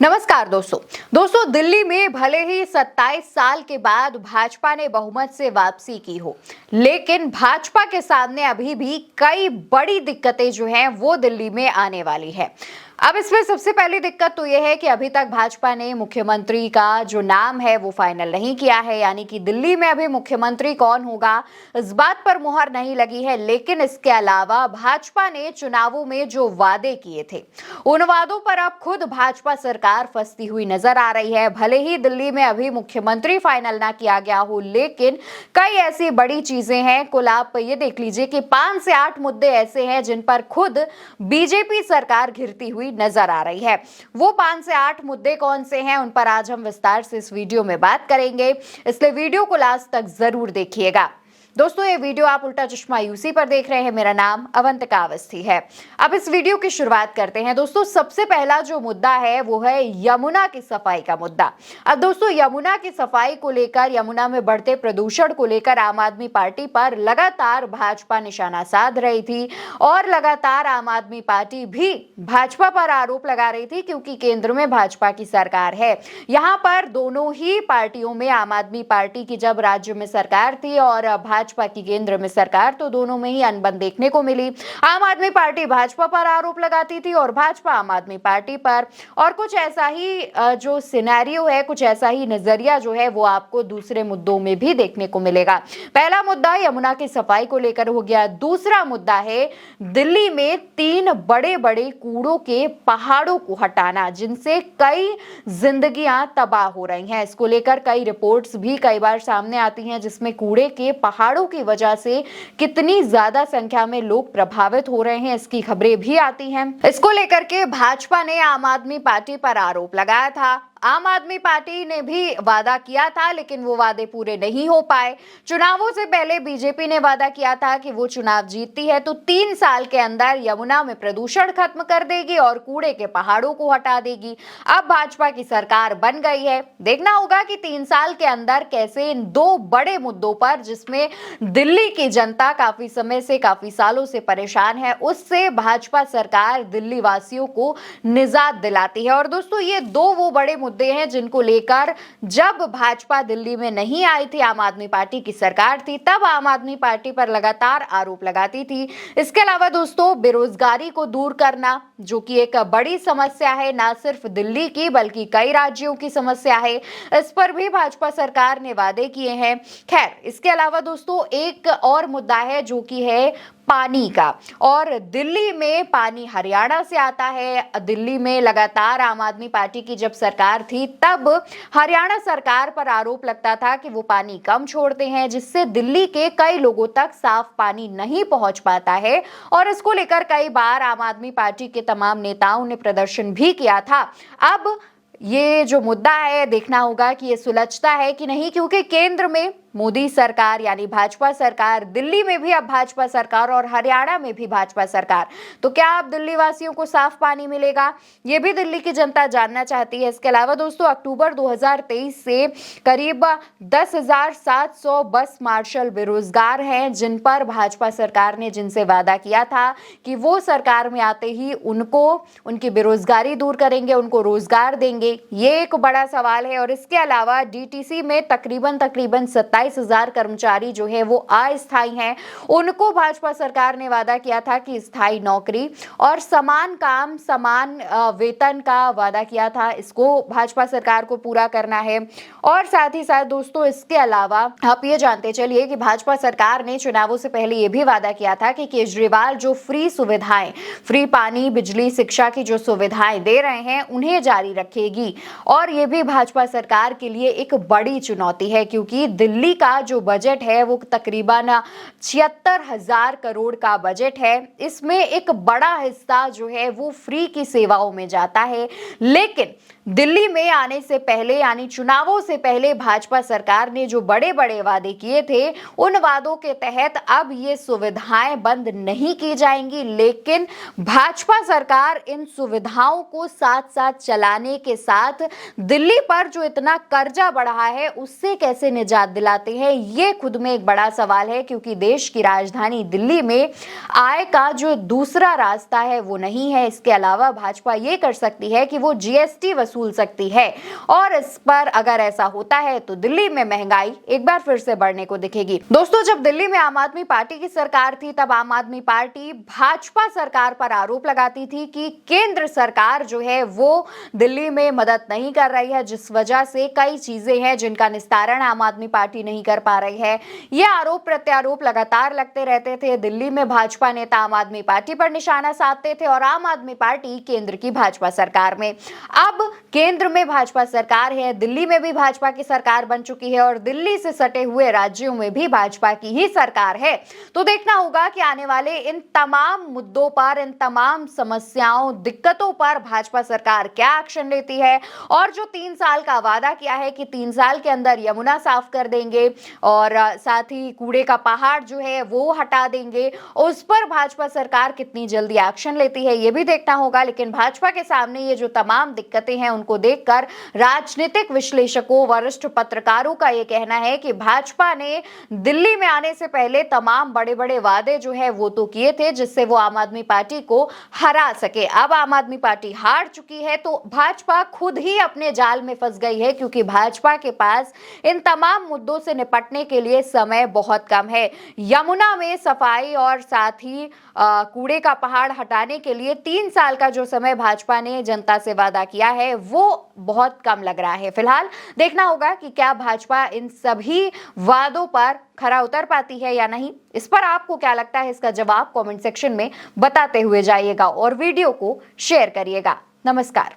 नमस्कार दोस्तों दिल्ली में भले ही 27 साल के बाद भाजपा ने बहुमत से वापसी की हो, लेकिन भाजपा के सामने अभी भी कई बड़ी दिक्कतें जो हैं वो दिल्ली में आने वाली है। अब इसमें सबसे पहली दिक्कत तो यह है कि अभी तक भाजपा ने मुख्यमंत्री का जो नाम है वो फाइनल नहीं किया है, यानी कि दिल्ली में अभी मुख्यमंत्री कौन होगा इस बात पर मुहर नहीं लगी है। लेकिन इसके अलावा भाजपा ने चुनावों में जो वादे किए थे उन वादों पर अब खुद भाजपा सरकार फंसती हुई नजर आ रही है। भले ही दिल्ली में अभी मुख्यमंत्री फाइनल ना किया गया हो, लेकिन कई ऐसी बड़ी चीजें हैं। कुल आप ये देख लीजिए कि 5 से 8 मुद्दे ऐसे हैं जिन पर खुद बीजेपी सरकार घिरती हुई नजर आ रही है। वो 5 से 8 मुद्दे कौन से हैं उन पर आज हम विस्तार से इस वीडियो में बात करेंगे, इसलिए वीडियो को लास्ट तक जरूर देखिएगा। दोस्तों ये वीडियो आप उल्टा चश्मा यूसी पर देख रहे हैं। मेरा नाम अवंतिका अवस्थी है। अब इस वीडियो की शुरुआत करते हैं। दोस्तों सबसे पहला जो मुद्दा है वो है यमुना की सफाई का मुद्दा। अब दोस्तों यमुना की सफाई को लेकर, यमुना में बढ़ते प्रदूषण को लेकर आम आदमी पार्टी पर लगातार भाजपा निशाना साध रही थी और लगातार आम आदमी पार्टी भी भाजपा पर आरोप लगा रही थी, क्योंकि केंद्र में भाजपा की सरकार है। यहाँ पर दोनों ही पार्टियों में, आम आदमी पार्टी की जब राज्य में सरकार थी और भाजपा की केंद्र में सरकार, तो दोनों में ही अनबन देखने को मिली। आम आदमी पार्टी भाजपा पर आरोप लगाती थी और भाजपा आम आदमी पार्टी पर। और कुछ ऐसा ही जो सिनेरियो है, कुछ ऐसा ही नजरिया जो है वो आपको दूसरे मुद्दों में भी देखने को मिलेगा। पहला मुद्दा यमुना की सफाई को लेकर हो गया। दूसरा मुद्दा है दिल्ली में 3 बड़े बड़े कूड़ों के पहाड़ों को हटाना, जिनसे कई जिंदगियां तबाह हो रही हैं। इसको लेकर कई रिपोर्ट्स भी कई बार सामने आती हैं, जिसमें कूड़े के पहाड़ों की वजह से कितनी ज्यादा संख्या में लोग प्रभावित हो रहे हैं, इसकी खबरें भी आती हैं। इसको लेकर के भाजपा ने आम आदमी पार्टी पर आरोप लगाया था। आम आदमी पार्टी ने भी वादा किया था, लेकिन वो वादे पूरे नहीं हो पाए। चुनावों से पहले बीजेपी ने वादा किया था कि वो चुनाव जीतती है तो 3 साल के अंदर यमुना में प्रदूषण खत्म कर देगी और कूड़े के पहाड़ों को हटा देगी। अब भाजपा की सरकार बन गई है। देखना होगा कि 3 साल के अंदर कैसे इन 2 बड़े मुद्दों पर, जिसमें दिल्ली की जनता काफी समय से, काफी सालों से परेशान है, उससे भाजपा सरकार दिल्ली वासियों को निजात दिलाती है। और दोस्तों ये 2 वो बड़े मुद्दे हैं जिनको लेकर जब भाजपा दिल्ली में नहीं आई थी, आम आदमी पार्टी की सरकार थी, तब आम आदमी पार्टी पर लगातार आरोप लगाती थी। इसके अलावा दोस्तों बेरोजगारी को दूर करना, जो कि एक बड़ी समस्या है, ना सिर्फ दिल्ली की बल्कि कई राज्यों की समस्या है, इस पर भी भाजपा सरकार ने वादे किए हैं। खैर, इसके अलावा दोस्तों एक और मुद्दा है जो कि है पानी का। और दिल्ली में पानी हरियाणा से आता है। दिल्ली में लगातार आम आदमी पार्टी की जब सरकार थी तब हरियाणा सरकार पर आरोप लगता था कि वो पानी कम छोड़ते हैं, जिससे दिल्ली के कई लोगों तक साफ पानी नहीं पहुंच पाता है। और इसको लेकर कई बार आम आदमी पार्टी के तमाम नेताओं ने प्रदर्शन भी किया था। अब ये जो मुद्दा है, देखना होगा कि ये सुलझता है कि नहीं, क्योंकि केंद्र में मोदी सरकार यानी भाजपा सरकार, दिल्ली में भी अब भाजपा सरकार और हरियाणा में भी भाजपा सरकार। तो क्या अब दिल्ली वासियों को साफ पानी मिलेगा, ये भी दिल्ली की जनता जानना चाहती है। इसके अलावा दोस्तों अक्टूबर 2023 से करीब 10,700 बस मार्शल बेरोजगार हैं, जिन पर भाजपा सरकार ने, जिनसे वादा किया था कि वो सरकार में आते ही उनको, उनकी बेरोजगारी दूर करेंगे, उनको रोजगार देंगे, ये एक बड़ा सवाल है। और इसके अलावा डीटीसी में तकरीबन 27,000 कर्मचारी जो है वो अस्थायी हैं, उनको भाजपा सरकार ने वादा किया था कि स्थायी नौकरी और समान काम समान वेतन का वादा किया था, इसको भाजपा सरकार को पूरा करना है। और साथ ही साथ दोस्तों इसके अलावा आप ये जानते चलिए कि भाजपा सरकार ने चुनावों से पहले ये भी वादा किया था कि केजरीवाल जो फ्री सुविधाएं, फ्री पानी, बिजली, शिक्षा की जो सुविधाएं दे रहे हैं उन्हें जारी रखेगी। और ये भी भाजपा सरकार के लिए एक बड़ी चुनौती है, क्योंकि दिल्ली का जो बजट है वो तकरीबन 76,000 करोड़ का बजट है। इसमें एक बड़ा हिस्सा जो है वो फ्री की सेवाओं में जाता है। लेकिन दिल्ली में आने से पहले यानी चुनावों से पहले भाजपा सरकार ने जो बड़े बड़े वादे किए थे, उन वादों के तहत अब ये सुविधाएं बंद नहीं की जाएंगी, लेकिन भाजपा सरकार इन सुविधाओं को साथ साथ चलाने के साथ दिल्ली पर जो इतना कर्जा बढ़ा है उससे कैसे निजात दिला जाते हैं, ये खुद में एक बड़ा सवाल है, क्योंकि देश की राजधानी दिल्ली में आय का जो दूसरा रास्ता है वो नहीं है। इसके अलावा भाजपा ये कर सकती है कि वो जीएसटी वसूल सकती है, और इस पर अगर ऐसा होता है तो दिल्ली में महंगाई एक बार फिर से बढ़ने को दिखेगी। दोस्तों, जब दिल्ली में आम आदमी पार्टी की सरकार थी, तब आम आदमी पार्टी भाजपा सरकार पर आरोप लगाती थी कि केंद्र सरकार जो है वो दिल्ली में मदद नहीं कर रही है, जिस वजह से कई चीजें हैं जिनका निस्तारण आम आदमी पार्टी नहीं कर पा रही है। ये आरोप प्रत्यारोप लगातार लगते रहते थे। दिल्ली में भाजपा नेता आम आदमी पार्टी पर निशाना साधते थे और आम आदमी पार्टी केंद्र की भाजपा सरकार में। अब केंद्र में भाजपा सरकार है, दिल्ली में भी भाजपा की सरकार बन चुकी है और दिल्ली से सटे हुए राज्यों में भी भाजपा की ही सरकार है। तो देखना होगा कि आने वाले इन तमाम मुद्दों पर, इन तमाम समस्याओं, दिक्कतों पर भाजपा सरकार क्या एक्शन लेती है, और जो 3 साल का वादा किया है कि 3 साल के अंदर यमुना साफ कर देंगे और साथ ही कूड़े का पहाड़ जो है वो हटा देंगे, उस पर भाजपा सरकार कितनी जल्दी एक्शन लेती है ये भी देखना होगा। लेकिन भाजपा के सामने ये जो तमाम दिक्कतें हैं उनको देखकर राजनीतिक विश्लेषकों, वरिष्ठ पत्रकारों का ये कहना है कि भाजपा ने दिल्ली में आने से पहले तमाम बड़े बड़े वादे जो है वो तो किए थे, जिससे वो आम आदमी पार्टी को हरा सके। अब आम आदमी पार्टी हार चुकी है तो भाजपा खुद ही अपने जाल में फंस गई है, क्योंकि भाजपा के पास इन तमाम मुद्दों से निपटने के लिए समय बहुत कम है। यमुना में सफाई और साथ ही कूड़े का पहाड़ हटाने के लिए 3 साल का जो समय भाजपा ने जनता से वादा किया है वो बहुत कम लग रहा है। फिलहाल देखना होगा कि क्या भाजपा इन सभी वादों पर खरा उतर पाती है या नहीं। इस पर आपको क्या लगता है, इसका जवाब कमेंट सेक्शन में बताते हुए जाइएगा और वीडियो को शेयर करिएगा। नमस्कार।